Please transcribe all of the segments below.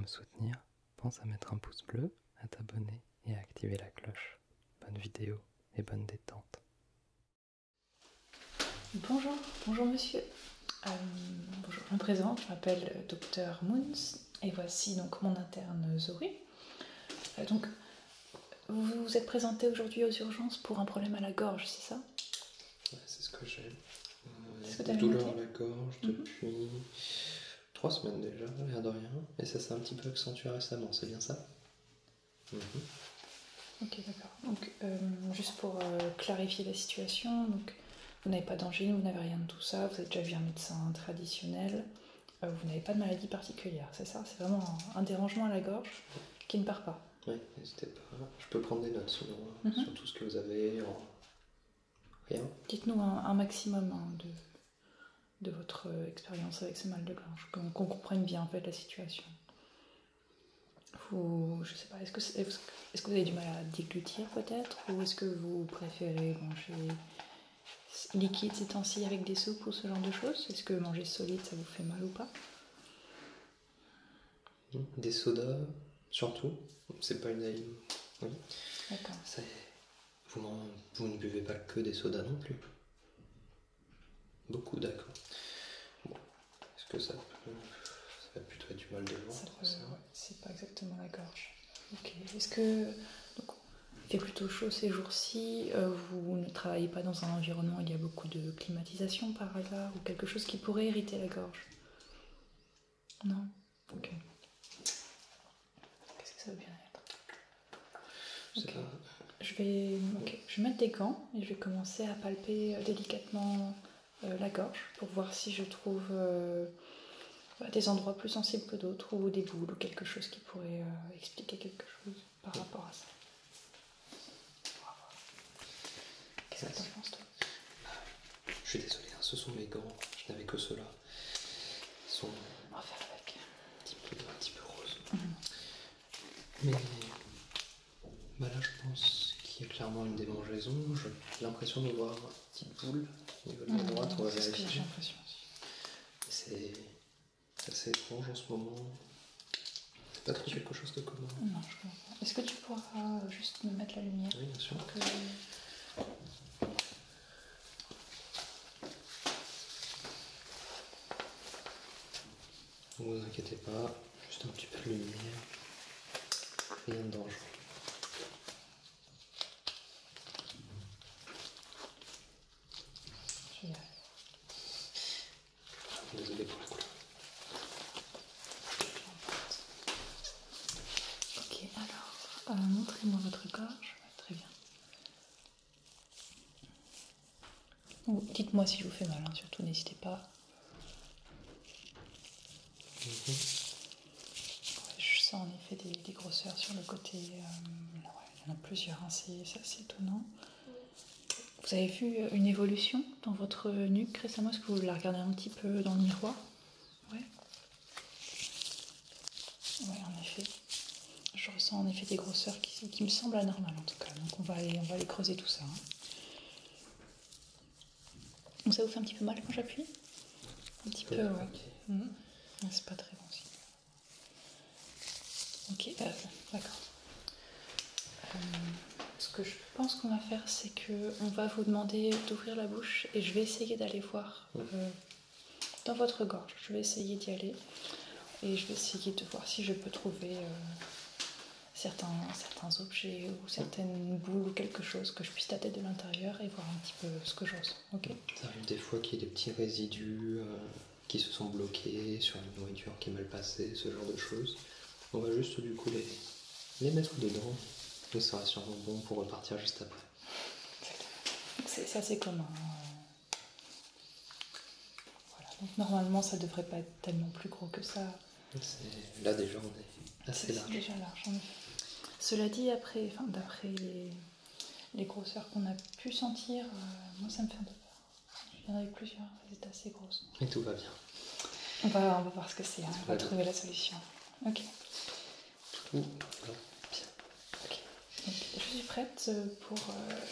me soutenir, pense à mettre un pouce bleu, à t'abonner et à activer la cloche. Bonne vidéo et bonne détente. Bonjour, bonjour monsieur. Bonjour, je me présente, je m'appelle Dr Moons et voici donc mon interne Zoé. Donc, vous vous êtes présenté aujourd'hui aux urgences pour un problème à la gorge, c'est ça? Ouais, c'est ce que j'ai. Des douleurs à la gorge depuis 3 semaines déjà, l'air de rien. Et ça s'est un petit peu accentué récemment, c'est bien ça? Ok, d'accord. Donc, juste pour clarifier la situation, donc, vous n'avez pas d'angine, vous n'avez rien de tout ça, vous avez déjà vu un médecin traditionnel, vous n'avez pas de maladie particulière, c'est ça? C'est vraiment un dérangement à la gorge qui ne part pas. Oui, n'hésitez pas. Je peux prendre des notes sinon, sur tout ce que vous avez. Rien. Dites-nous un maximum de votre expérience avec ce mal de gorge, qu'on comprenne bien en fait la situation. Je sais pas, est-ce que vous avez du mal à déglutir peut-être, ou est-ce que vous préférez manger liquide ces temps-ci avec des soupes ou ce genre de choses? Est-ce que manger solide ça vous fait mal ou pas? Des sodas, surtout. C'est pas une aïe. Oui. D'accord. Vous ne buvez pas que des sodas non plus. Beaucoup, d'accord. Bon. Est-ce que ça va plutôt être du mal de ventre? Ouais, c'est pas exactement la gorge. Ok. Est-ce que donc, il fait plutôt chaud ces jours-ci, vous ne travaillez pas dans un environnement où il y a beaucoup de climatisation par hasard, ou quelque chose qui pourrait irriter la gorge? Non? Ok. Qu'est-ce que ça veut bien être? Okay. Je vais mettre des gants et je vais commencer à palper délicatement la gorge pour voir si je trouve des endroits plus sensibles que d'autres, ou des boules ou quelque chose qui pourrait expliquer quelque chose par rapport à ça. Qu'est-ce que t'en penses, toi? Je suis désolé, ce sont mes gants, je n'avais que ceux-là. Ils sont on va faire avec. Un petit peu roses. Mais là je pense qu'il y a clairement une démangeaison. J'ai l'impression de voir une petite boule au niveau de la droite, on va vérifier. C'est ce que j'ai l'impression aussi. C'est assez étrange en ce moment. C'est pas trop quelque chose de commun. Non, je comprends. Est-ce que tu pourras juste me mettre la lumière? Oui, bien sûr. Ne vous inquiétez pas, juste un petit peu de lumière. Rien de dangereux. Désolé pour la couleur. Ok, alors, montrez-moi votre gorge. Très bien. Dites-moi si je vous fais mal, hein, surtout n'hésitez pas. Je sens en effet des grosseurs sur le côté. Il y en a plusieurs, hein, c'est assez étonnant. Vous avez vu une évolution dans votre nuque récemment? Est-ce que vous la regardez un petit peu dans le miroir? Ouais. Ouais, en effet. Je ressens en effet des grosseurs qui me semblent anormales en tout cas. Donc on va aller creuser tout ça. Hein. Donc ça vous fait un petit peu mal quand j'appuie? Un petit peu, ouais. C'est pas très bon signe. Ok, d'accord. Ce que je pense qu'on va faire, c'est qu'on va vous demander d'ouvrir la bouche et je vais essayer d'aller voir dans votre gorge. Je vais essayer d'y aller et je vais essayer de voir si je peux trouver certains objets ou certaines boules ou quelque chose que je puisse tâter de l'intérieur et voir un petit peu ce que je ressens. Ok. Ça arrive des fois qu'il y ait des petits résidus qui se sont bloqués sur une nourriture qui est mal passée, ce genre de choses. On va juste du coup les mettre dedans. Ce sera sûrement bon pour repartir juste après. C'est assez commun. Voilà. Donc normalement ça devrait pas être tellement plus gros que ça. Là déjà on est assez large. C'est déjà large en effet. Cela dit, d'après les grosseurs qu'on a pu sentir, moi ça me fait un peu peur. Je viens avec plusieurs, elles étaient assez grosses. Et tout va bien. On va voir ce que c'est, hein. On va trouver la solution. Ok. Tout va bien. Ok. Donc, je suis prête pour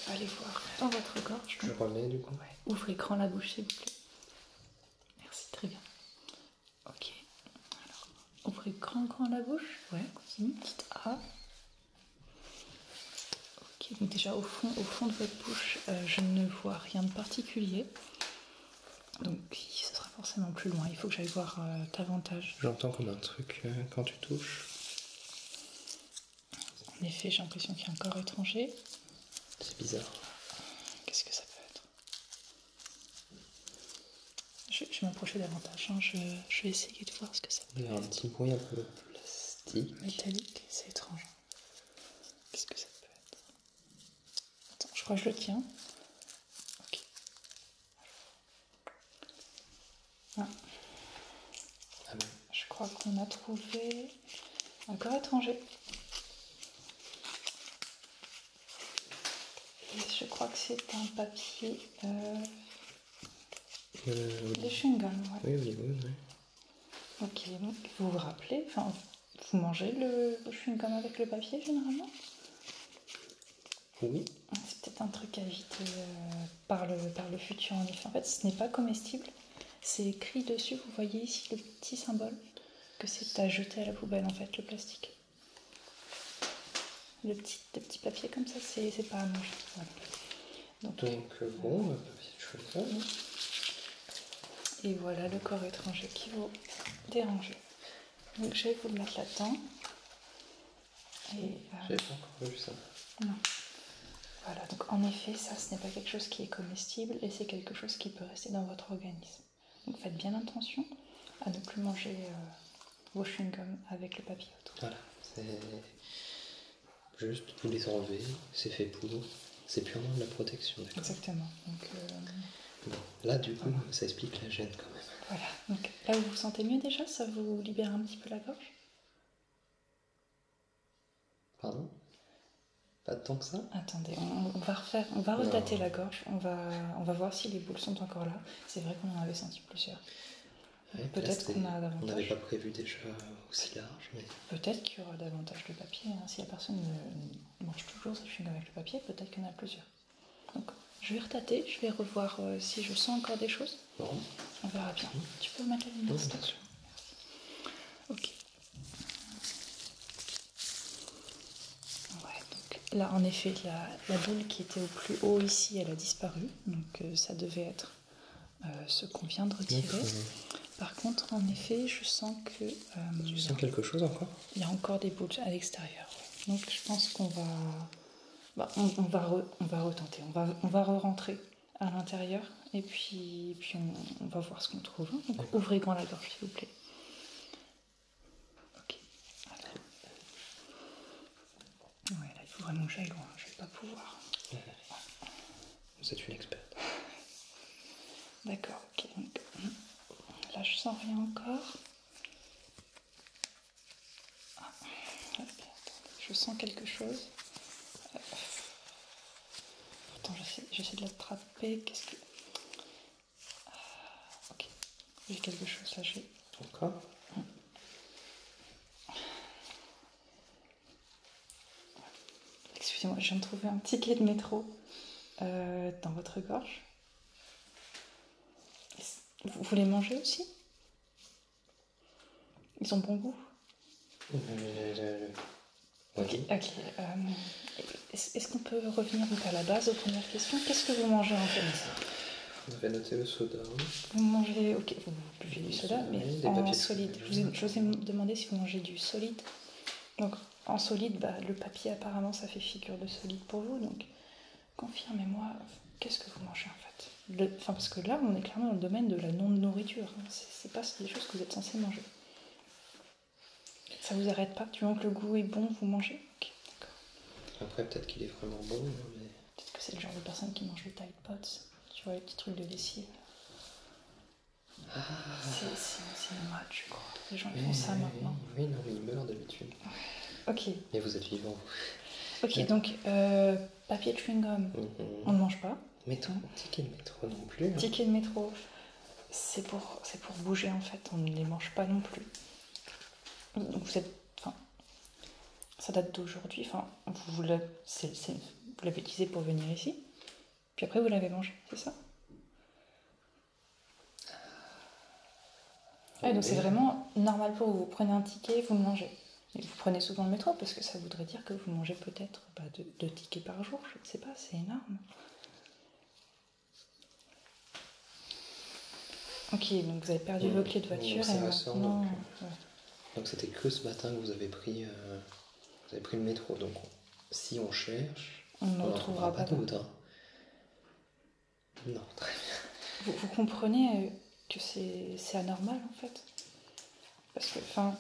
aller voir dans votre gorge. Je remets du coup. Ouais. Ouvrez grand la bouche s'il vous plaît. Merci, très bien. Ok. Alors, ouvrez grand fera un coin à la bouche. Ouais, continue, petite A. Ok, donc déjà au fond de votre bouche, je ne vois rien de particulier. Donc ce sera forcément plus loin. Il faut que j'aille voir davantage. J'entends comme un truc quand tu touches. En effet, j'ai l'impression qu'il y a un corps étranger. C'est bizarre. Qu'est-ce que ça peut être? Je vais m'approcher davantage. Hein. Je vais essayer de voir ce que ça peut Il y a un petit bruit un peu plastique. métallique. C'est étrange. Qu'est-ce que ça peut être? Attends, je crois que je le tiens. Ok. Ah. Ah bon? Je crois qu'on a trouvé un corps étranger. Et je crois que c'est un papier de chewing-gum. Ouais. Oui, oui. Ok, donc vous vous rappelez, enfin, vous mangez le chewing-gum avec le papier généralement? Oui. C'est peut-être un truc à éviter par le futur en effet. En fait, ce n'est pas comestible. C'est écrit dessus, vous voyez ici le petit symbole, que c'est à jeter à la poubelle en fait, le plastique. Le petit papier comme ça, c'est pas à manger. Voilà. Donc Bon, papier de chewing-gum. Et voilà le corps étranger qui vous dérange. Donc je vais vous le mettre là-dedans. J'ai pas encore vu ça. Non. Voilà, donc en effet, ça, ce n'est pas quelque chose qui est comestible et c'est quelque chose qui peut rester dans votre organisme. Donc faites bien attention à ne plus manger vos chewing-gums avec le papier autour. Voilà, c'est juste vous les enlevez, c'est fait pour. C'est purement de la protection, d'accord? Exactement. Donc, bon, là, du coup, ça explique la gêne quand même. voilà, donc là vous vous sentez mieux déjà? Ça vous libère un petit peu la gorge? Pardon? Pas tant que ça? Attendez, on va refaire, on va redater la gorge, on va voir si les boules sont encore là. C'est vrai qu'on en avait senti plusieurs. Ouais, Peut-être qu'on a davantage. On n'avait pas prévu déjà aussi large, mais... Peut-être qu'il y aura davantage de papier. Hein. Si la personne mange toujours sa chewing-gum avec le papier, peut-être qu'il y en a plusieurs. Donc, je vais retâter, je vais revoir si je sens encore des choses. Bon. On verra bien. Tu peux mettre la lumière, s'il te plaît? Ok. Ouais, donc là, en effet, la boule qui était au plus haut ici, elle a disparu. Donc, ça devait être ce qu'on vient de retirer. Par contre, en effet, je sens que... tu sens quelque chose encore? Il y a encore des boules à l'extérieur. Donc, je pense qu'on va... on va retenter. On va re-rentrer à l'intérieur. Et puis on va voir ce qu'on trouve. Donc, ouvrez grand la gorge, s'il vous plaît. Ok. Alors. Ouais, là, il faut vraiment que j'aille loin. Je vais pas pouvoir. Vous êtes une experte. D'accord, ok. Donc, là, je sens rien encore. Ah, je sens quelque chose. Attends, j'essaie de l'attraper. Qu'est-ce que... Ok. J'ai quelque chose là. Encore? Excusez-moi, je viens de trouver un ticket de métro dans votre gorge. Vous les mangez aussi? Ils ont bon goût? Ok. Est-ce qu'on peut revenir donc à la base, aux premières questions? Qu'est-ce que vous mangez en fait? Vous avez noté le soda. Vous mangez, ok, vous buvez du soda, mais en solide. Je vous ai demandé si vous mangez du solide. Donc en solide, le papier apparemment ça fait figure de solide pour vous. Donc confirmez-moi, qu'est-ce que vous mangez en fait? Parce que là, on est clairement dans le domaine de la non-nourriture. Hein. C'est pas des choses que vous êtes censé manger. Ça vous arrête pas? Du moment que le goût est bon, vous mangez? Ok, d'accord. Après, peut-être qu'il est vraiment bon, mais... Peut-être que c'est le genre de personne qui mange les Tide Pods. Tu vois, les petits trucs de lessive. Ah. C'est une mode, je crois. Les gens font ça maintenant. Oui, non, mais ils meurent d'habitude. Ok. Mais vous êtes vivant, vous. Ok, donc, papier de chewing-gum, on ne mange pas. Métro, ticket de métro non plus. Hein. Ticket de métro, c'est pour bouger en fait, on ne les mange pas non plus. Donc ça date d'aujourd'hui, vous l'avez utilisé pour venir ici, puis après vous l'avez mangé, c'est ça? Ouais, donc c'est vraiment normal pour vous. Vous prenez un ticket, vous le mangez. Et vous prenez souvent le métro parce que ça voudrait dire que vous mangez peut-être 2 tickets par jour. Je ne sais pas, c'est énorme. Ok, donc vous avez perdu vos clés de voiture et maintenant... Donc c'était que ce matin que vous avez pris le métro. Donc si on cherche, on ne retrouvera pas d'autres. Hein. Non, très bien. Vous comprenez que c'est anormal en fait. Parce que, enfin,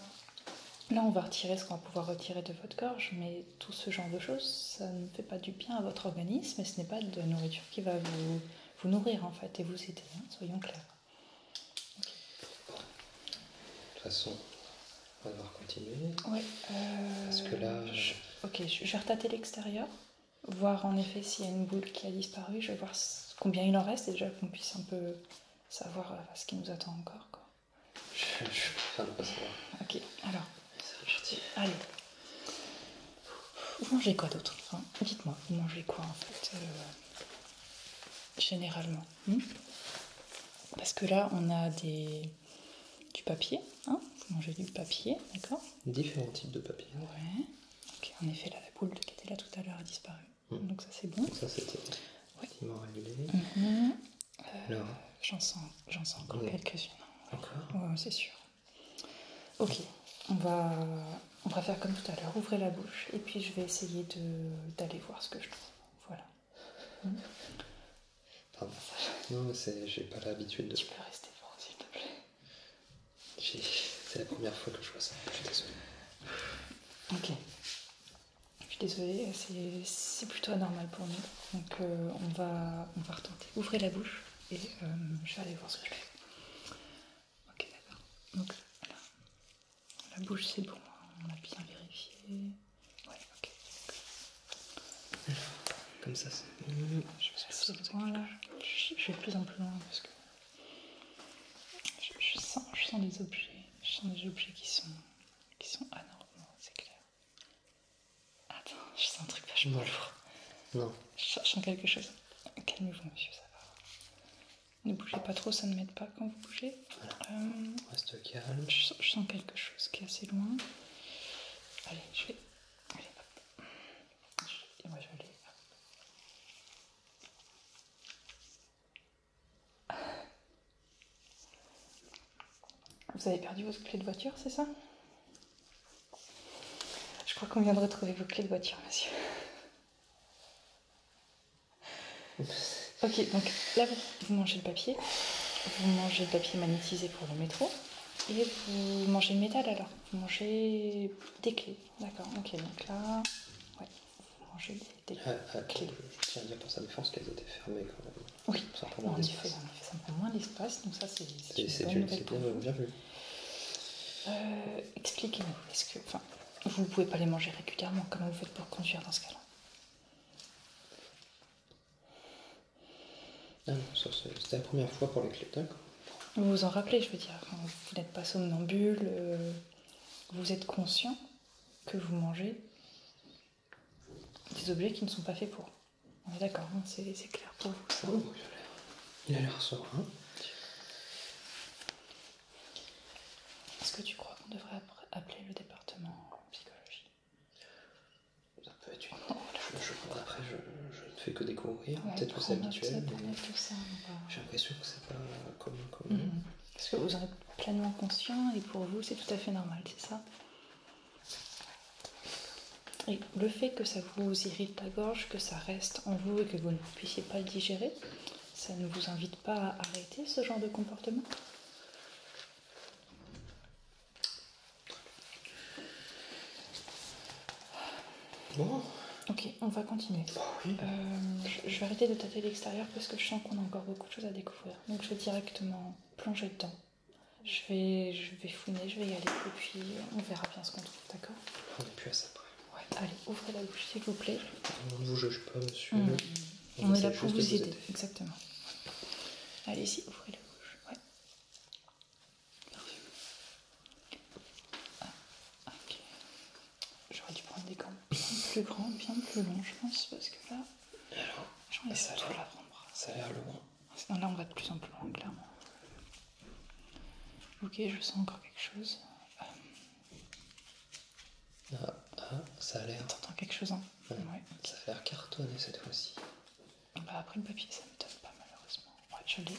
là on va retirer ce qu'on va pouvoir retirer de votre gorge, mais tout ce genre de choses, ça ne fait pas du bien à votre organisme et ce n'est pas de la nourriture qui va vous nourrir en fait et vous aider, hein, soyons clairs. De toute façon, on va devoir continuer. Ouais. Parce que là... je vais retâter l'extérieur, voir en effet s'il y a une boule qui a disparu. Je vais voir combien il en reste et déjà qu'on puisse un peu savoir ce qui nous attend encore. Quoi. Je préfère ne pas savoir. Ok, alors, c'est reparti. Allez. Vous mangez quoi d'autre, hein? Dites-moi, vous mangez quoi en fait généralement Parce que là, on a du papier, hein? Vous mangez du papier, d'accord? Différents types de papier. Ouais. Ok, en effet, là, la boule qui était là tout à l'heure a disparu. Donc ça, c'est bon. Ça, c'était effectivement régulé. Alors, j'en sens encore quelques-unes. Encore? Ouais, c'est sûr. Ok, on va faire comme tout à l'heure. Ouvrez la bouche et puis je vais essayer d'aller voir ce que je trouve. Voilà. Pardon. Non, j'ai pas l'habitude de... Tu peux rester fort, s'il te plaît. C'est la première fois que je vois ça. Je suis désolée. Ok. Je suis désolée, c'est plutôt anormal pour nous. Donc on va retenter. Ouvrez la bouche et je vais aller voir ce que je fais. Ok, d'accord. Donc là, la bouche c'est bon, on a bien vérifié. Ouais, ok. Comme ça, c'est bon. C'est loin là. Je vais de plus en plus loin parce que je sens des objets. Je sens des objets qui sont anormaux, c'est clair. Attends, je sens un truc vachement lourd. Non. Je sens quelque chose. Calmez-vous, monsieur, ça va. Ne bougez pas trop, ça ne m'aide pas quand vous bougez. Voilà. Reste calme. Je sens quelque chose qui est assez loin. Allez, je vais... Allez, hop. Et moi, je vais aller... Vous avez perdu votre clé de voiture, c'est ça? Je crois qu'on vient de retrouver vos clés de voiture, monsieur. Ok, donc là, vous mangez le papier. Vous mangez le papier magnétisé pour le métro. Et vous mangez le métal alors. Vous mangez des clés. D'accord, ok, donc là... Ouais, vous mangez des clés. Je tiens à dire pour sa défense qu'elles étaient fermées quand même. Oui, ça prend moins d'espace. Ça prend moins d'espace, donc ça c'est une bonne nouvelle pour vous. Bien vu. Expliquez-nous, est-ce que... Enfin, vous ne pouvez pas les manger régulièrement, comment vous faites pour conduire dans ce cas-là? Ah non, c'était la première fois pour les clés, d'accord. Vous vous en rappelez, je veux dire, vous n'êtes pas somnambule, vous êtes conscient que vous mangez des objets qui ne sont pas faits pour. On est d'accord, hein, c'est clair pour vous. Ça. Oh, il a l'air serein. Est-ce que tu crois qu'on devrait appeler le département psychologie? Ça peut être une... Après, je ne fais que découvrir. Ouais, peut-être que c'est habituel. Ça, j'ai l'impression que c'est pas commun. Parce que vous en êtes pleinement conscient et pour vous, c'est tout à fait normal, c'est ça? Et le fait que ça vous irrite la gorge, que ça reste en vous et que vous ne puissiez pas le digérer, ça ne vous invite pas à arrêter ce genre de comportement? Bon. Ok, on va continuer. Oui. Je vais arrêter de tâter l'extérieur parce que je sens qu'on a encore beaucoup de choses à découvrir. Donc je vais directement plonger dedans. Je vais fouiner, je vais y aller et puis on verra bien ce qu'on trouve, d'accord? On n'est plus à ça près. Ouais, allez, ouvrez la bouche s'il vous plaît. On ne vous juge pas, monsieur. On est là pour vous aider, exactement. Allez-y, ouvrez la bouche. Ouais. Parfait. Ah, ok. J'aurais dû prendre des gants bien plus grands, bien plus longs, je pense, parce que là, j'en ai ça à l'avant-bras. Ça a l'air loin. Non, là, on va de plus en plus loin, clairement. Ok, je sens encore quelque chose. Ça a l'air. T'entends quelque chose, hein? Ouais. Ouais. Ça a l'air cartonné cette fois-ci. Bah après le papier, ça me donne pas malheureusement. Ouais, je l'ai.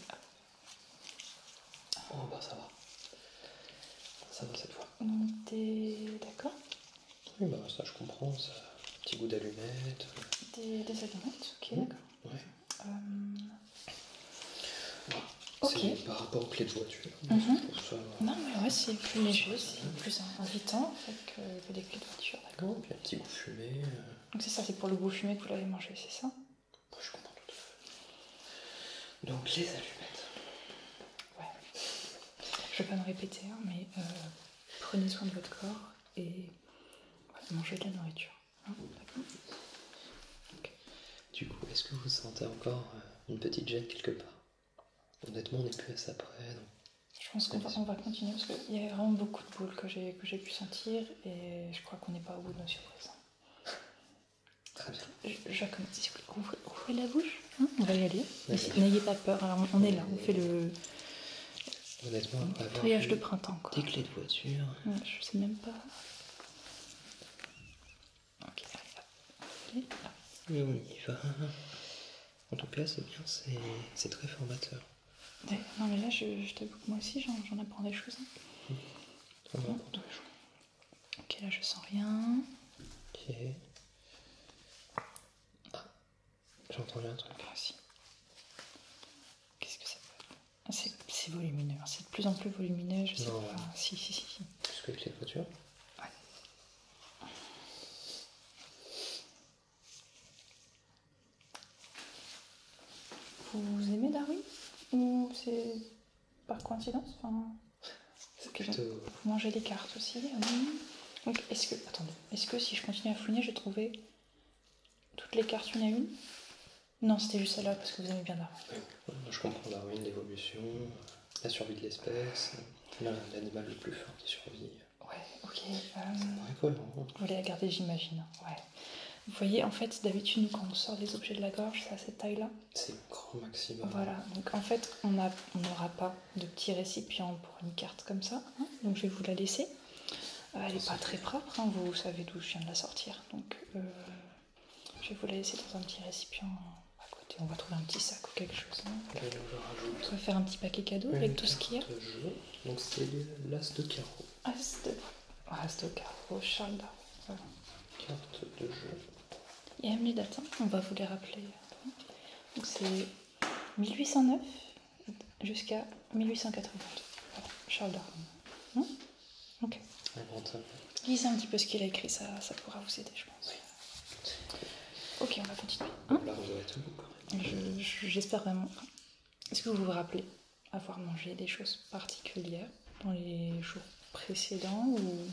Oh bah ça va. Ça va cette fois. Donc t'es d'accord? Oui bah ça je comprends, ça. Petit goût d'allumette. Des allumettes, ok, d'accord. Ouais. Ok. C'est par rapport aux clés de voiture. Mhm. Je trouve ça. Non mais ouais, c'est plus léger, c'est plus invitant en fait que des clés de voiture, d'accord. Non, puis un petit goût fumé. Donc c'est ça, c'est pour le goût fumé que vous l'avez mangé, c'est ça? Moi je comprends tout à fait. Donc les allumettes. Ouais. Je vais pas me répéter, hein, mais prenez soin de votre corps et mangez de la nourriture. Hein, d'accord. Okay. Du coup, est-ce que vous sentez encore une petite gêne quelque part? Honnêtement, on n'est plus à ça près. Donc... Je pense qu'on va continuer parce qu'il y a vraiment beaucoup de boules que j'ai pu sentir et je crois qu'on n'est pas au bout de nos surprises. Très bien. Jacob, s'il vous plaît, ouvrez la bouche. Hein, on va y aller. N'ayez pas peur, alors on est là, on fait le honnêtement, après avoir voyage de printemps. Quoi. Des clés de voiture. Ouais, je sais même pas. Ok, allez, hop. Oui, on y va. En tout cas, c'est bien, c'est très formateur. Ouais, non mais là, je t'avoue que moi aussi, j'en apprends des choses. Hein. On va apprendre tous les jours. Ok, là, je sens rien. Ok. Ah, j'ai entendu un truc. Ah si. Qu'est-ce que ça peut être? C'est volumineux, hein. C'est de plus en plus volumineux, je sais Non. pas. Si. Plus que les clés de voiture. Ouais. Vous aimez Darwin? Ou c'est par coïncidence? Enfin, C'est okay, plutôt... Vous mangez les cartes aussi. Donc, est-ce que si je continue à fouiner, je trouvais toutes les cartes une à une? Non, c'était juste celle-là parce que vous aimez bien Darwin. Ouais, je comprends Darwin, l'évolution, la survie de l'espèce, l'animal le plus fort qui survit. Ouais, ok. Ça paraît cohérent. Vous voulez la garder, j'imagine. Ouais. Vous voyez, en fait, d'habitude, quand on sort les objets de la gorge, c'est à cette taille-là. C'est le grand maximum. Voilà, donc en fait, on n'aura pas de petit récipient pour une carte comme ça. Hein, donc je vais vous la laisser. Elle n'est pas très propre, hein, vous savez d'où je viens de la sortir. Donc je vais vous la laisser dans un petit récipient à côté. On va trouver un petit sac ou quelque chose. Hein. Là, je rajoute. On va faire un petit paquet cadeau avec tout ce qu'il y a. Jeu. Donc c'est l'as de carreau. As de carreau, Charles Darwin. Voilà. Carte de jeu. Et même les dates, hein, on va vous les rappeler. Donc c'est 1809 jusqu'à 1882. Voilà, Charles Darwin. Ok. Lisez un petit peu ce qu'il a écrit, ça pourra vous aider, je pense. Oui. Ok, on va continuer. Hein, là, vous aurez tout quand même. J'espère vraiment. Est-ce que vous vous rappelez avoir mangé des choses particulières dans les jours précédents ou...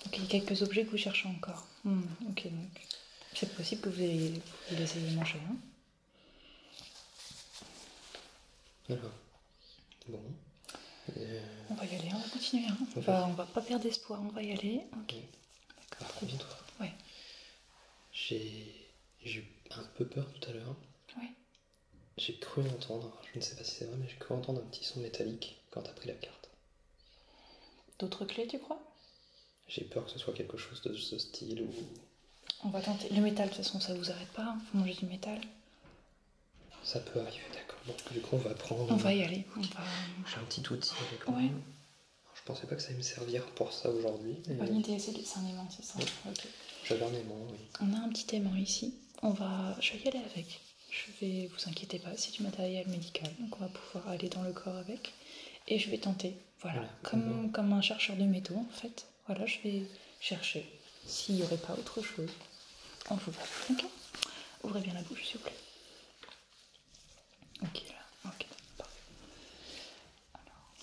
Ok, quelques objets que vous cherchez encore. Ok, donc c'est possible que vous les ayez mangés. Hein. Alors, bon. On va y aller, on va continuer. Hein. On va pas perdre espoir, on va y aller. Ok. D'accord. Par contre, ouais. J'ai eu un peu peur tout à l'heure. Ouais. J'ai cru entendre, je ne sais pas si c'est vrai, mais j'ai cru entendre un petit son métallique quand t'as pris la carte. D'autres clés, tu crois? J'ai peur que ce soit quelque chose de ce style ou... On va tenter. Le métal, de toute façon, ça vous arrête pas. Hein. Vous mangez du métal. Ça peut arriver, d'accord. Bon, du coup, on va prendre... On va y aller. J'ai un petit outil avec moi. Ouais. Je pensais pas que ça allait me servir pour ça aujourd'hui. Mais... Bonne idée, c'est un aimant, c'est ça. Ouais. Okay. J'avais un aimant, oui. On a un petit aimant ici. Je vais y aller avec. Vous inquiétez pas, c'est du matériel médical. Donc on va pouvoir aller dans le corps avec. Et je vais tenter. Voilà. Comme un chercheur de métaux, en fait. Voilà, je vais chercher s'il n'y aurait pas autre chose. On vous va. Ok. Ouvrez bien la bouche, s'il vous plaît. Ok, là. Ok, parfait. Alors.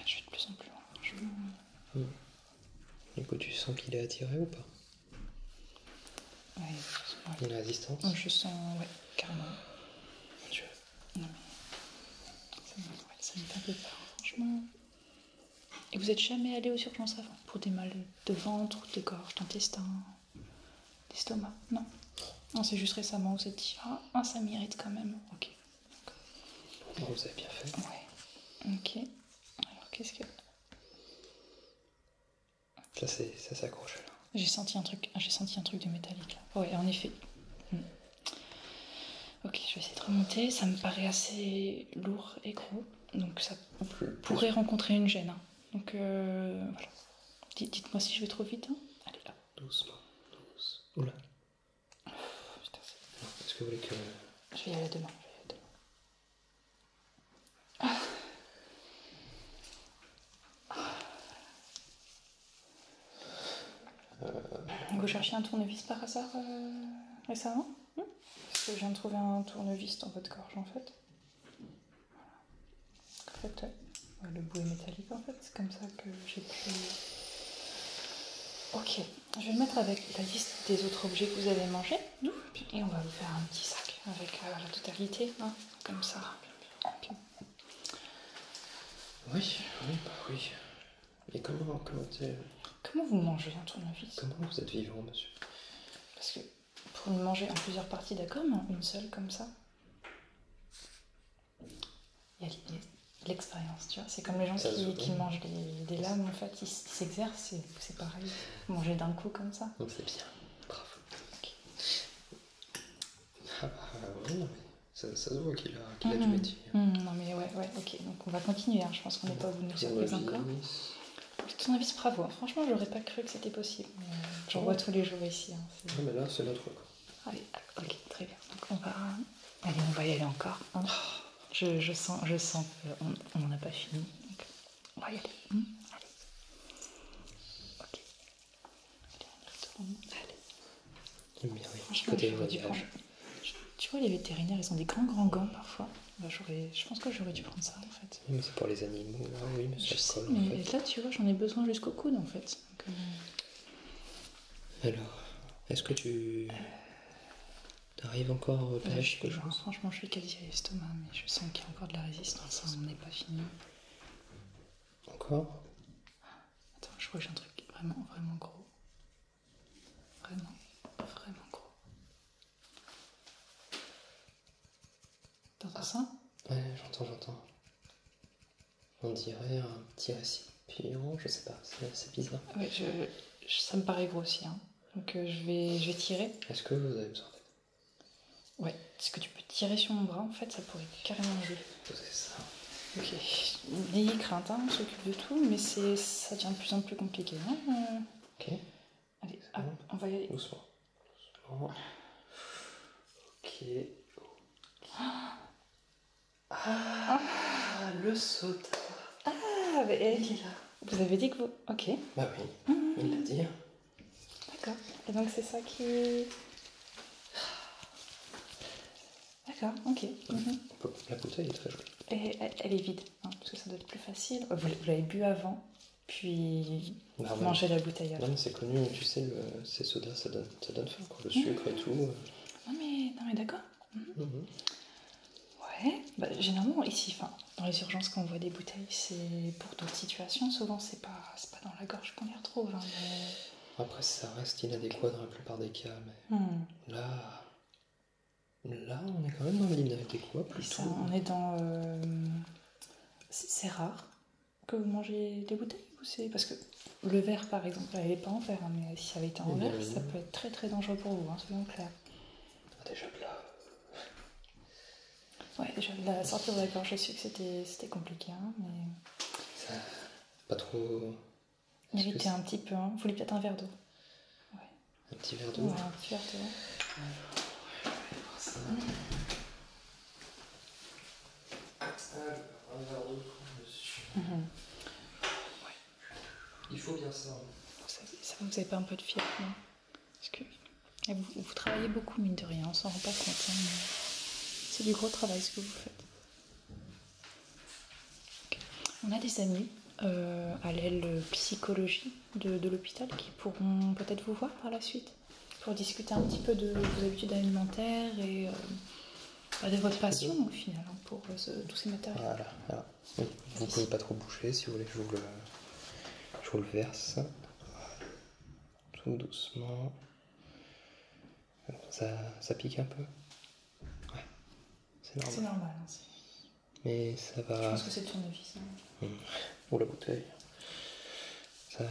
Je vais de plus en plus loin. Écoute, tu sens qu'il est attiré ou pas? Ouais. Il a la distance? Je sens, ouais, carrément. Mon Dieu. Non, mais ça me fait un peu peur, franchement. Et vous êtes jamais allé aux urgences avant pour des mal de ventre, de gorge, d'intestin, d'estomac? Non. Non, c'est juste récemment où vous êtes dit, ah, ça m'irrite quand même. Ok. Bon, vous avez bien fait. Ouais. Ok. Alors, qu'est-ce que... Ça s'accroche là. J'ai senti un truc de métallique là. Ouais, en effet. Ok, je vais essayer de remonter. Ça me paraît assez lourd et gros. Donc ça pourrait rencontrer une gêne. Hein. Donc voilà. Dites-moi si je vais trop vite. Hein. Allez là. Doucement. Oula. Putain, est-ce que vous voulez que... Je vais y aller demain. Vous cherchiez un tournevis par hasard récemment Parce que je viens de trouver un tournevis dans votre gorge en fait. En fait, le bout est métallique en fait, c'est comme ça que j'ai pu... Ok, je vais le mettre avec la liste des autres objets que vous avez mangés. Et on va vous faire un petit sac avec la totalité, hein, comme ça. Okay. Oui. Et comment vous mangez un tournevis? Comment vous êtes vivant, monsieur? Parce que pour le manger en plusieurs parties, d'accord, mais une seule comme ça. Il y a l'expérience, tu vois. C'est comme les gens qui mangent des lames, en fait, ils s'exercent, c'est pareil. Manger d'un coup comme ça. Non, c'est bien. Bravo. Okay. Oui, non, mais ça se voit qu'il a du métier. Non, mais ouais, ok. Donc on va continuer, hein. Je pense qu'on n'est pas au bout de nos surprises encore. Tournevis, bravo. Franchement, j'aurais pas cru que c'était possible. J'en vois tous les jours ici. Hein. Non, mais là, c'est notre quoi. Allez, ok, très bien. Donc on va y aller encore. Hein. Je sens qu'on n'en a pas fini. Donc, on va y aller. Allez. Ok. Allez. Bien, oui. Côté voyage. Tu vois, les vétérinaires, ils ont des grands gants parfois. Je pense que j'aurais dû prendre ça en fait. Oui, mais c'est pour les animaux. Ah oui, mais ça colle. Mais en fait. Là, tu vois, j'en ai besoin jusqu'au coude en fait. Donc, Alors, est-ce que tu arrives encore à repérer quelque chose? Franchement, je suis quasi à l'estomac, mais je sens qu'il y a encore de la résistance. On n'est pas fini. Encore? Attends, je crois que j'ai un truc vraiment gros. Vraiment gros. T'entends ça? Ouais, j'entends. On dirait un petit récipient, je sais pas, c'est bizarre. Ouais, ça me paraît gros aussi. Hein. Donc je vais tirer. Est-ce que vous avez besoin d'aide? Ouais, est-ce que tu peux tirer sur mon bras? En fait, ça pourrait carrément aider. C'est ça. Ok. N'ayez crainte, hein, on s'occupe de tout, mais ça devient de plus en plus compliqué. Hein. Ok. Allez, hop, on va y aller. Doucement. Ok. Le soda. Mais vous avez dit que vous... Ok. Bah oui, il l'a dit. D'accord. Et donc c'est ça qui... D'accord, ok. La bouteille est très jolie. Et elle est vide, hein, parce que ça doit être plus facile. Vous l'avez bu avant, puis manger la bouteille après. Non mais c'est connu, tu sais, ces sodas, ça donne faim, quoi. Le sucre et tout. Non mais d'accord. Ouais, bah, généralement ici, dans les urgences quand on voit des bouteilles, c'est pour d'autres situations. Souvent c'est pas dans la gorge qu'on les retrouve. Hein, mais... Après ça reste inadéquat dans la plupart des cas, mais là on est quand même dans l'inadéquat plutôt. Ça, on est dans... C'est rare que vous mangez des bouteilles ou c'est... Parce que le verre par exemple, elle n'est pas en verre, hein, mais si ça avait été en verre, ça peut être très très dangereux pour vous, hein, soyons clairs. Déjà de là... Ouais, déjà de la sortir de la gorge, je sais que c'était compliqué, hein, mais... Ça... Pas trop... Méritez un petit peu, hein. Vous voulez peut-être un verre d'eau? Ouais. Un petit verre d'eau? Ouais, un petit verre d'eau. Ça. Un verre d'eau dessus. Ouais. Il faut bien ça. Ça vous n'avez pas un peu de fièvre, non? Parce que vous travaillez beaucoup, mine de rien, on s'en rend pas compte. Hein, mais c'est du gros travail ce que vous faites. Okay. On a des amis à l'aile psychologie de l'hôpital qui pourront peut-être vous voir par la suite pour discuter un petit peu de vos habitudes alimentaires et de votre passion au final hein, pour tous ces matériaux. Voilà. Oui. Vous pouvez pas trop bouger si vous voulez que je vous le verse. Voilà. Tout doucement. Ça pique un peu. Ouais, c'est normal. C'est normal. Hein, mais ça je va... pense que c'est le tournevis. Hein. Ou la bouteille.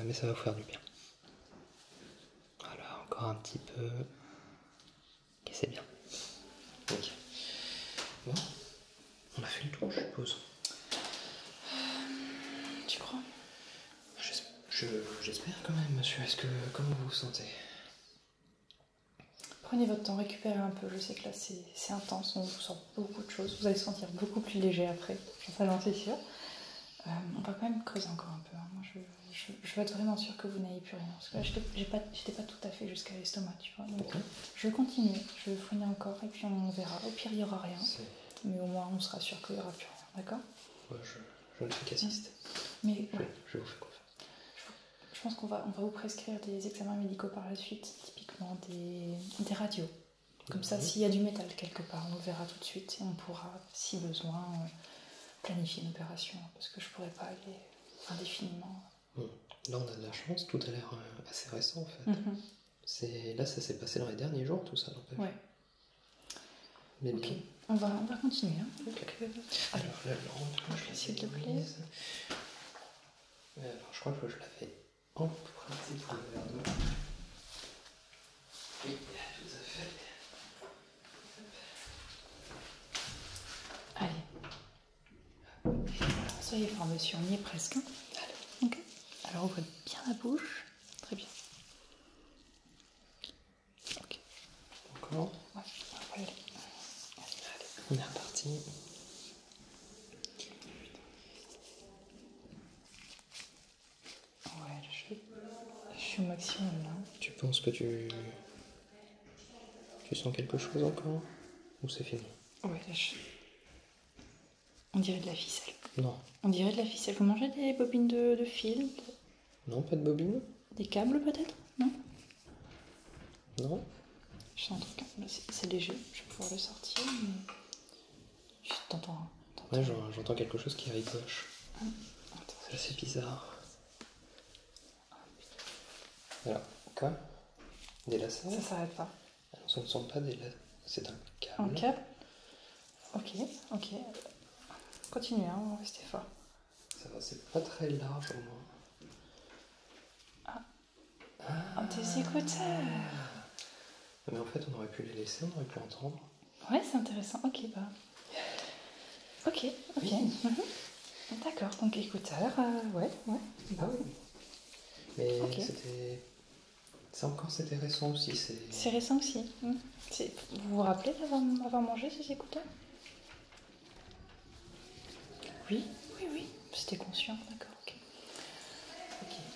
Mais ça va vous faire du bien. Voilà, encore un petit peu. Ok, c'est bien. Ok. Bon, on a fait le tour, je suppose. Tu crois? J'espère quand même, monsieur. Comment vous vous sentez? Prenez votre temps, récupérez un peu. Je sais que là c'est intense, on vous sent beaucoup de choses. Vous allez se sentir beaucoup plus léger après, j'en suis sûre. On va quand même creuser encore un peu. Hein. Moi je veux être vraiment sûre que vous n'ayez plus rien. Parce que là j'étais pas tout à fait jusqu'à l'estomac, tu vois. Donc je vais continuer, je vais fouiner encore et puis on verra. Au pire il n'y aura rien. Mais au moins on sera sûr qu'il n'y aura plus rien, d'accord? Ouais, je ne fais qu'assister. Mais ouais. Je vous fais confiance. Je pense qu'on va vous prescrire des examens médicaux par la suite, typiquement des radios. Comme ça, s'il y a du métal quelque part, on le verra tout de suite et on pourra, si besoin, planifier une opération. Parce que je ne pourrais pas aller indéfiniment. Là, on a de la chance, tout a l'air assez récent en fait. Là, ça s'est passé dans les derniers jours, tout ça, n'empêche. Ouais. Mais ok, bien. on va continuer. Hein. Okay. Allez, alors là, je vais s'il te plaît. Alors, je crois que je l'avais en principe vers nous. Oui, tout à fait. Allez. Soyez fort, monsieur, on y est presque. Hein. Allez. Ok. Alors, ouvrez bien la bouche. Très bien. Ok. Encore? Ouais, on va y aller. Allez, on est reparti. Ouais, je suis au maximum là. Tu penses que tu sens quelque chose encore? Ou c'est fini? Ouais, là, on dirait de la ficelle. Non. On dirait de la ficelle. Vous mangez des bobines de fil? Non, pas de bobine? Des câbles peut-être? Non? Non? Je sens un truc. C'est léger. Je vais pouvoir le sortir. Mais... T'entends? Ouais, j'entends quelque chose qui ricoche. Attends, c'est assez bizarre. Alors, quoi? Des lacets? Ça s'arrête pas. Alors, ce ne sont pas des lacets, c'est un câble. Un câble? Ok. Continuez, hein, on va rester fort. Ça va, c'est pas très large au moins. Tes écouteurs! Mais en fait, on aurait pu les laisser, on aurait pu entendre. Ouais, c'est intéressant. Ok. Oui. D'accord, donc écouteurs, ouais. Ah oui. Mais c'était récent aussi. C'est récent aussi. Vous vous rappelez d'avoir mangé ces écouteurs? Oui. C'était conscient, d'accord, ok.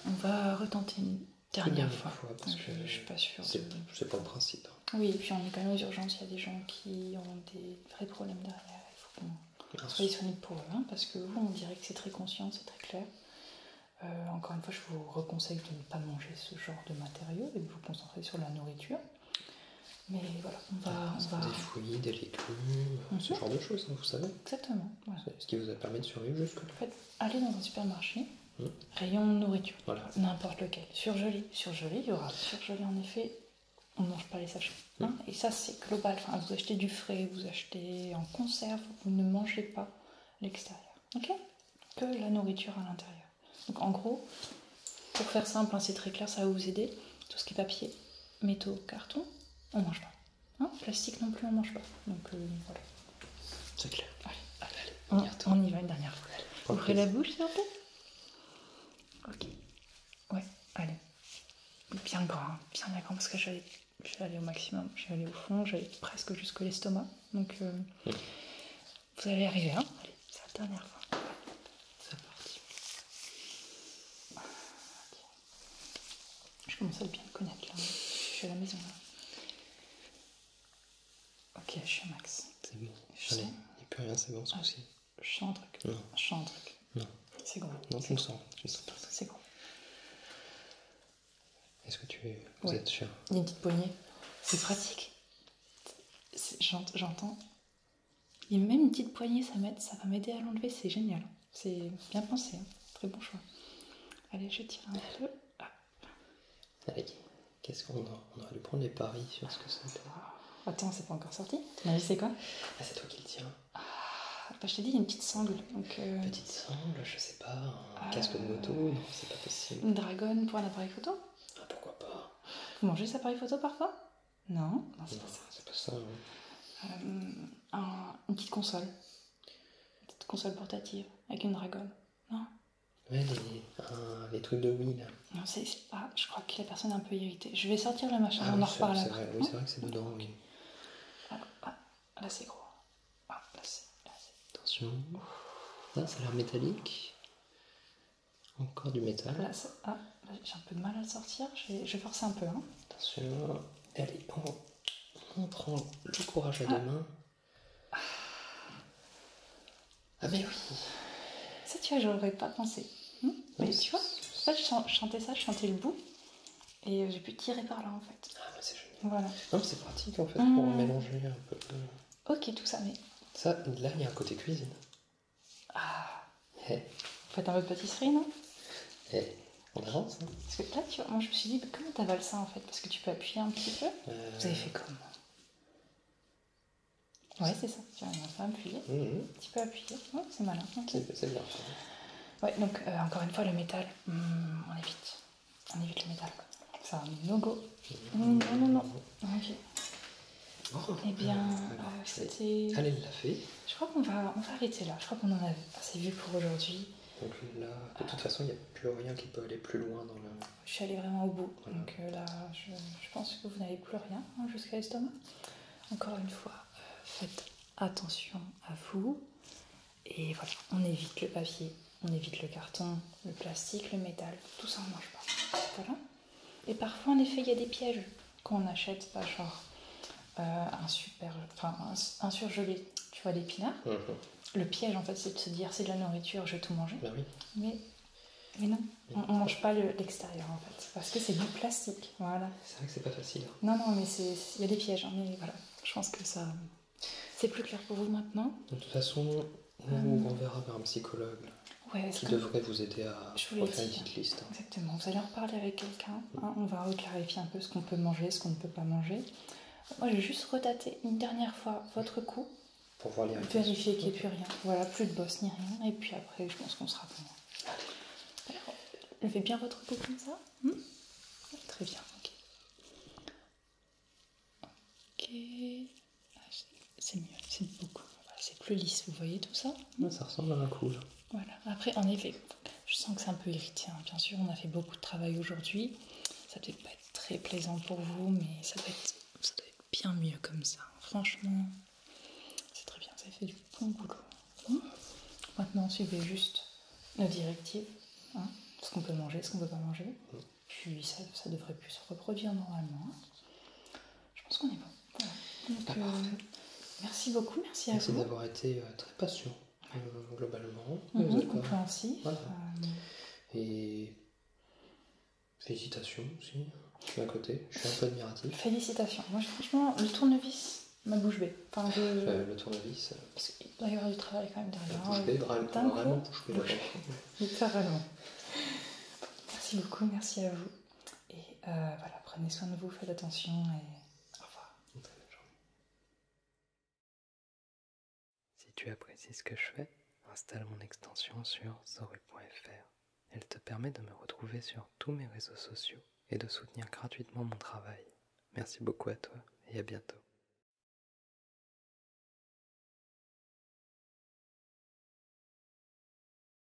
On va retenter une dernière fois. Parce que je suis pas sûre. C'est pas le principe. Oui, et puis on est quand même aux urgences, il y a des gens qui ont des vrais problèmes derrière. Il faut qu'on soit disponible pour eux, hein, parce que vous, on dirait que c'est très conscient, c'est très clair. Encore une fois, je vous reconseille de ne pas manger ce genre de matériaux et de vous concentrer sur la nourriture. Mais voilà, on va... Des fruits, des légumes, ce genre de choses, hein, vous savez. Exactement. Voilà. C'est ce qui vous a permis de survivre jusque-là. En fait, allez dans un supermarché, rayon nourriture, voilà. N'importe lequel. Surgelé, il y aura surgelé en effet. On ne mange pas les sachets. Hein, et ça, c'est global. Enfin, vous achetez du frais, vous achetez en conserve, vous ne mangez pas l'extérieur. Ok? Que la nourriture à l'intérieur. Donc en gros, pour faire simple, hein, c'est très clair, ça va vous aider. Tout ce qui est papier, métaux, carton, on ne mange pas. Hein, plastique non plus, on ne mange pas. Donc voilà. C'est clair. Allez, on y va une dernière fois. Ouvrez la bouche, s'il vous plaît. Ok. Ouais, allez. Bien grand, parce que je vais aller au maximum. Je vais aller au fond, je vais aller presque jusque l'estomac. Donc vous allez arriver, hein. Allez, c'est la dernière fois. C'est parti. Je commence à bien le connaître là. Je suis à la maison là. Ok, je suis au max. C'est bon. Allez, il n'y a plus rien, c'est bon ce coup-ci. Je sens un truc. Non. Je sens un truc. Non. C'est gros. Non, tu le sens. Tu le sens pas. C'est gros. Est-ce que vous êtes sûr? Il y a une petite poignée. C'est pratique. J'entends. Il y a même une petite poignée, ça va m'aider à l'enlever, c'est génial. C'est bien pensé, hein. Très bon choix. Allez, je tire un peu. Ah. Allez. Qu'est-ce qu'on a? On aurait dû prendre les paris sur ce que c'était. Attends, c'est pas encore sorti. Ton avis, c'est quoi? Ah, c'est toi qui le tiens. Bah, je t'ai dit, il y a une petite sangle. Donc, Petite sangle, je sais pas, un casque de moto, non, c'est pas possible. une dragonne pour un appareil photo? Ah, pourquoi pas? Vous mangez cet appareil photo parfois? Non, c'est pas ça. C'est pas ça. Une petite console. Une petite console portative avec une dragonne. Non? Ouais, les trucs de Wii là. Non, c'est pas. Je crois que la personne est un peu irritée. Je vais sortir le machin, on oui, en reparle c'est après. vrai, oui, c'est vrai que c'est dedans, oui. Alors, là c'est gros. Là c'est. Attention. Là, ça a l'air métallique. Encore du métal. Là, j'ai un peu de mal à le sortir. Je vais forcer un peu. Hein. Attention. Allez, on prend le courage à deux mains. Ah, mais oui. Ça, tu vois, j'aurais pas pensé. Mais tu vois, en fait, je chantais ça, je chantais le bout. Et j'ai pu tirer par là en fait. Ah, mais c'est génial. Voilà. Non, mais c'est pratique en fait pour mélanger un peu. Ok, tout ça, mais. Ça, là, il y a un côté cuisine. Vous faites un peu de pâtisserie, non? On avance, hein? Parce que là, tu vois, moi je me suis dit, mais comment t'avales ça en fait? Parce que tu peux appuyer un petit peu. Vous avez fait comment? Ouais, c'est ça. Tu vas enfin appuyer. Un petit peu appuyer. Ouais, c'est malin. Okay. C'est bien. Ouais, donc encore une fois, le métal, on évite. On évite le métal. Ça, no go. Non. Ok. Oh, eh bien, c'était. Elle l'a fait. Je crois qu'on va arrêter là. Je crois qu'on en a assez vu pour aujourd'hui. Donc là, de toute façon, il n'y a plus rien qui peut aller plus loin dans le... Je suis allée vraiment au bout. Voilà. Donc là, je pense que vous n'avez plus rien jusqu'à l'estomac. Encore une fois, faites attention à vous. Et voilà, on évite le papier, on évite le carton, le plastique, le métal. Tout ça, on ne mange pas. Voilà. Et parfois, en effet, il y a des pièges quand on achète, pas genre un surgelé, tu vois, d'épinards. Le piège, en fait, c'est de se dire, c'est de la nourriture, je vais tout manger. Bah oui. Mais non, on ne mange pas l'extérieur, en fait, parce que c'est du plastique, voilà. C'est vrai que c'est pas facile. Non, mais il y a des pièges, hein, mais voilà, je pense que ça... C'est plus clair pour vous maintenant. De toute façon, on verra vers un psychologue qui devrait vous aider à refaire une petite liste. Hein. Exactement, vous allez en reparler avec quelqu'un, hein, on va reclarifier un peu ce qu'on peut manger, ce qu'on ne peut pas manger. Moi, je vais juste retater une dernière fois votre cou. Pour voir les vérifier qu'il n'y ait plus rien. Voilà, plus de bosse ni rien. Et puis après, je pense qu'on sera bon. Alors, levez bien votre cou comme ça. Très bien, ok. Ok. C'est mieux, c'est beaucoup. Voilà, c'est plus lisse, vous voyez tout ça? Ça ressemble à un cou, là. Voilà, après, en effet, je sens que c'est un peu irritant. Bien sûr, on a fait beaucoup de travail aujourd'hui. Ça peut pas être très plaisant pour vous, mais ça doit être bien mieux comme ça. Franchement, c'est très bien, vous avez fait du bon boulot. Maintenant, suivez juste nos directives, hein, ce qu'on peut manger, ce qu'on ne peut pas manger. Puis ça devrait plus se reproduire normalement. Je pense qu'on est bon. Voilà. Donc, merci beaucoup, merci à vous. Merci d'avoir été très patient, globalement. Compréhensif. Voilà. Et félicitations aussi, d'un côté. Je suis un peu admiratif. Félicitations. Moi, franchement, le tournevis m'a bouche bée. Enfin, le tournevis. Parce qu'il doit y avoir du travail quand même derrière. Bouche bée, vraiment bouche bée là-bas. Littéralement. Merci beaucoup, merci à vous. Et voilà, prenez soin de vous, faites attention et au revoir. Une très bonne journée. Si tu apprécies ce que je fais, installe mon extension sur zoru.fr. Elle te permet de me retrouver sur tous mes réseaux sociaux et de soutenir gratuitement mon travail. Merci beaucoup à toi et à bientôt.